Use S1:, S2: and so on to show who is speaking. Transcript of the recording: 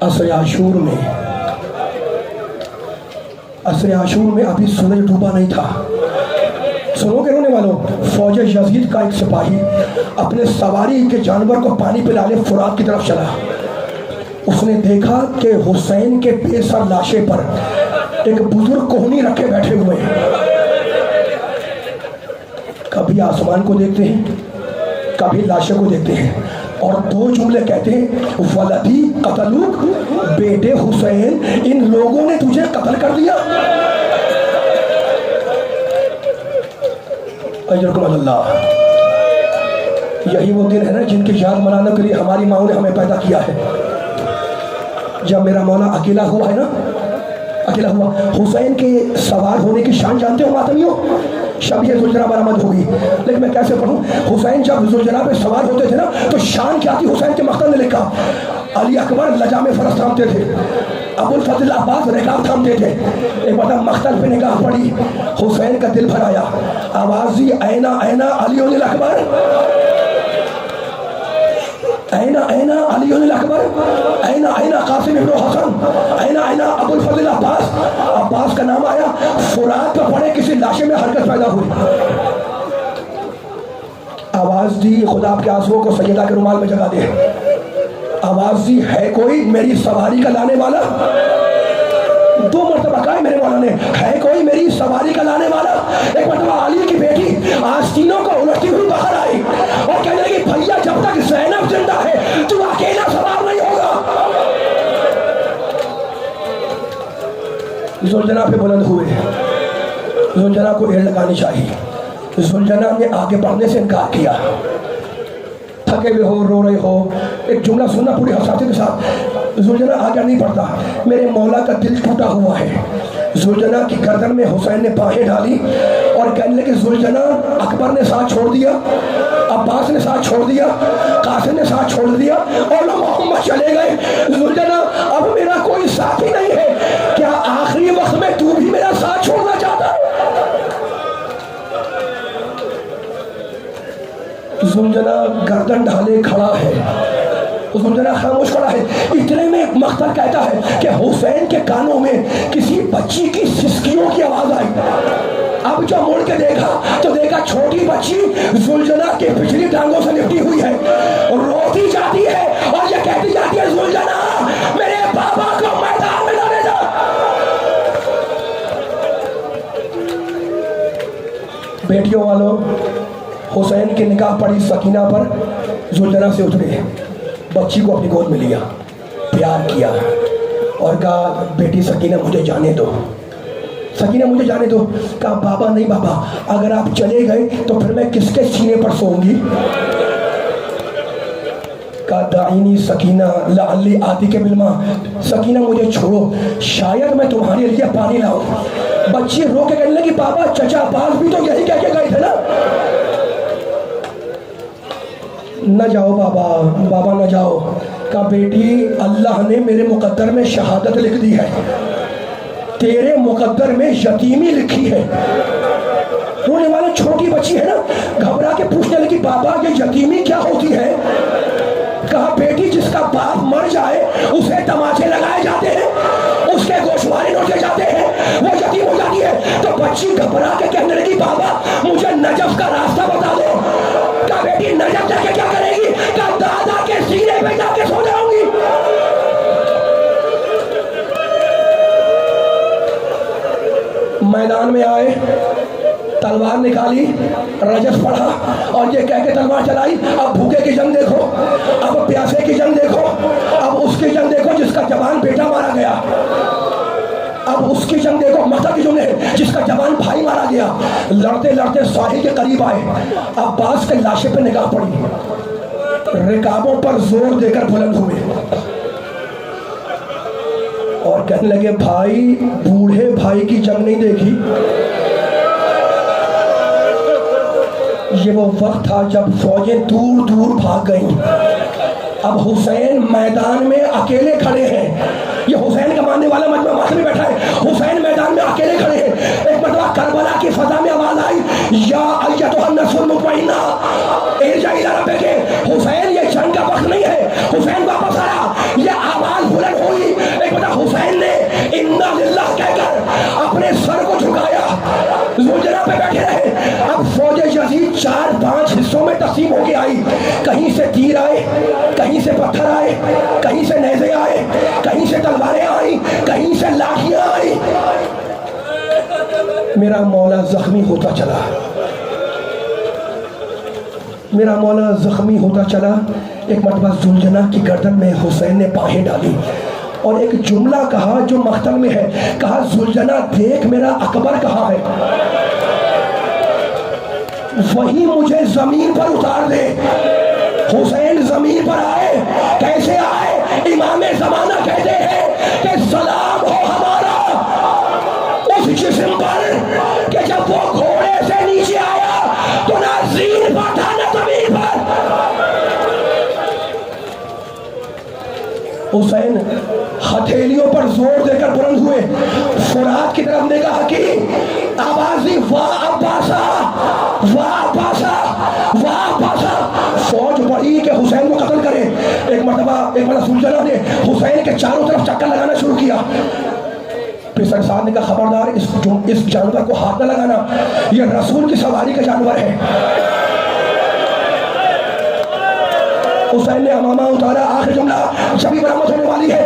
S1: عصر عاشور میں ابھی سورج ڈوبا نہیں تھا. سنو کہ رونے والوں، فوج یزید کا ایک سپاہی اپنے سواری کے جانور کو پانی پلانے فرات کی طرف چلا. اس نے دیکھا کہ حسین کے بے سر لاشے پر ایک بزرگ کوہنی رکھے بیٹھے ہوئے ہیں. کبھی آسمان کو دیکھتے ہیں، کبھی لاشے کو دیکھتے ہیں، اور دو جملے کہتے ہیں، ولدی قتلوک، بیٹے حسین ان لوگوں نے تجھے قتل کر دیا. اجرکم اللہ. یہی وہ دن ہے نا جن کی یاد منانے کے لیے ہماری ماں نے ہمیں پیدا کیا ہے. جب میرا مولا اکیلا ہوا ہے نا، اکیلا ہوا، حسین کے سوار ہونے کی شان جانتے ہو ماتمیوں؟ شب یہ ذوالجناح برآمد ہوگی، لیکن میں کیسے پڑھوں؟ حسین جب ذوالجناح پہ سوار ہوتے تھے نا تو شان کیا تھی؟ حسین کے مقتل نے لکھا، علی اکبر لجام فرس تھامتے تھے، ابو الفضل عباس رکاب تھامتے تھے. ایک بار مقتل پہ نگاہ پڑی، حسین کا دل بھر آیا، آواز دی، اینا اینا علی الاکبر، اینا اینا علی الاکبر، اینا اینا قاسم ابن حسن، اینا اینا ابو الفضل عباس. عباس کا نام آیا، فرات پہ پڑے کسی لاشے میں حرکت پیدا ہوئی. آواز دی، خدا آپ کے آنسوؤں کو سیدہ کے رومال میں جگہ دے. آواز دی، ہے کوئی میری سواری کا لانے والا؟ دو مرتبہ کہا میرے مولا نے، ہے کوئی میری سواری کا لانے والا؟ ایک مرتبہ علی کی بیٹی آستینوں کو الٹتی ہوئی باہر آئی اور کہنے لگی، بھیا جب تک زینب زندہ ہے تو اکیلا سوار نہیں ہوگا. ذوالجناح پہ بلند ہوئے. ذوالجناح کو ایڑ لگانی چاہیے. ذوالجناح نے آگے بڑھنے سے انکار کیا. تھکے ہوئے ہو، رو رہے ہو، ایک جملہ سننا پوری حساسیت کے ساتھ. ذوالجناح آگے نہیں بڑھتا، میرے مولا کا دل ٹوٹا ہوا ہے. ذوالجناح کی گردن میں حسین نے باہیں ڈالی اور کہنے لگے، ذوالجناح اکبر نے ساتھ چھوڑ دیا، عباس نے ساتھ چھوڑ دیا، قاسم نے ساتھ چھوڑ دیا اور لوگ محمد چلے گئے. ذوالجناح اب میرا کوئی ساتھی نہیں ہے، کیا آخری وقت میں تو بھی میرا ساتھ چھوڑنا چاہتا ہے؟ ذوالجناح گردن ڈھالے کھڑا ہے، ذوالجناح خاموش کھڑا ہے. اتنے میں ایک مقتل کہتا ہے کہ حسین کے کانوں میں کسی بچی کی سسکیوں کی آواز آئی. اب جو مڑ کے دیکھا تو دیکھا چھوٹی بچی ذوالجناح کے پچھلی ٹانگوں سے لپٹی ہوئی ہے اور روتی جاتی ہے اور یہ کہتی جاتی ہے، ذوالجناح میرے بابا کو میدان میں لانے جا. بیٹیوں والوں، حسین کی نگاہ پڑی سکینہ پر، ذوالجناح سے اترے، بچی کو اپنی گود میں لیا، پیار کیا اور کہا، بیٹی سکینہ مجھے جانے دو، سکینہ مجھے جانے دو. کہا، بابا نہیں بابا، اگر آپ چلے گئے تو پھر میں کس کے سینے پر سوؤں گی؟ کہا، دعینی سکینہ لعلی آتیک بالماء، سکینہ مجھے چھوڑو، شاید میں تمہارے لیے پانی لاؤں. بچی رو کے کہنے لگی، بابا چچا عباس بھی تو یہی کہہ کے گئے تھے نا. نہ جاؤ بابا، بابا نہ جاؤ. کہا، بیٹی اللہ نے میرے مقدر میں شہادت لکھ دی ہے، تیرے مقدر میں یتیمی لکھی ہے. رونے والا چھوٹی بچی ہے نا، گھبرا کے پوچھنے لگی، بابا یہ یتیمی کیا ہوتی ہے؟ کہا، بیٹی جس کا باپ مر جائے اسے تماچے لگائے جاتے ہیں، اس کے گوشوارے نوچے جاتے ہیں، وہ یتیم ہو جاتی ہے. تو بچی گھبرا کے کہنے لگی، بابا مجھے نجف کا راستہ بتا دو. کہا، بیٹی نجف جا کے کیا کرے گی؟ کہا، دادا کے سینے پہ جا کے سو جاؤں گی. میدان میں آئے، تلوار نکالی، رجس پڑھا اور یہ کہہ کے تلوار چلائی، اب بھوکے کی جنگ دیکھو، اب پیاسے کی جنگ دیکھو، اب اس کی جنگ دیکھو جس کا جوان بیٹا مارا گیا، اب اس کی جنگ دیکھو، مقتل کی جنگ ہے جس کا جوان بھائی مارا گیا. لڑتے لڑتے ساحل کے قریب آئے، عباس کے لاشے پہ نگاہ پڑی، رکابوں پر زور دے کر بلند ہوئے اور کہنے لگے، بھائی بوڑھے بھائی کی جنگ نہیں دیکھی. یہ وہ وقت تھا جب فوجیں دور دور بھاگ گئیں، اب حسین میدان میں اکیلے کھڑے ہیں. یہ حسین کا ماننے والا مجمع وہاں میں بیٹھا ہے، حسین میدان میں اکیلے کھڑے ہیں. ایک مرتبہ کربلا کی فضا میں آواز آئی، یا ایتھا النفس المطمئنہ ارجعی الی ربک. حسین یہ جنگ کا وقت نہیں ہے، حسین واپس آیا. یہ آواز بلند ہوئی یہاں پہ بیٹھے رہے. اب فوج یزید 4-5 حصوں میں تقسیم ہو کے آئی. کہیں سے تیر آئے, کہیں سے پتھر آئے, کہیں سے نیزے آئے, کہیں سے تلواریں آئیں, کہیں سے لاٹھیاں آئیں. میرا مولا زخمی ہوتا چلا, میرا مولا زخمی ہوتا چلا. ایک مرتبہ ذوالجناح کی گردن میں حسین نے باہیں ڈالی اور ایک جملہ کہا جو مقتل میں ہے. کہا ذوالجناح دیکھ میرا اکبر کہاں ہے, وہی مجھے زمین پر اتار دے. حسین زمین پر آئے. کیسے آئے؟ امام زمانہ کہتے ہیں کہ سلام ہو ہمارا اس جسم پر کہ جب وہ گھوڑے سے نیچے آیا تو نہ زین پر تھا نہ زمین پر. حسین ہتھیلیوں پر زور دے کر بلند ہوئے, فرات کی طرف نگاہ کی, آوازی واہ عباسا, واہ عباسا, واہ عباسا. فوج بڑی کہ حسین کو قتل کرے. ایک مرتبہ ذوالجناح نے حسین کے چاروں طرف چکر لگانا شروع کیا. پھر سرساد نے کہا خبردار اس جانور کو ہاتھ نہ لگانا, یہ رسول کی سواری کا جانور ہے. حسین نے امامہ اتارا. آخر جملہ جبھی برآمد ہونے والی ہے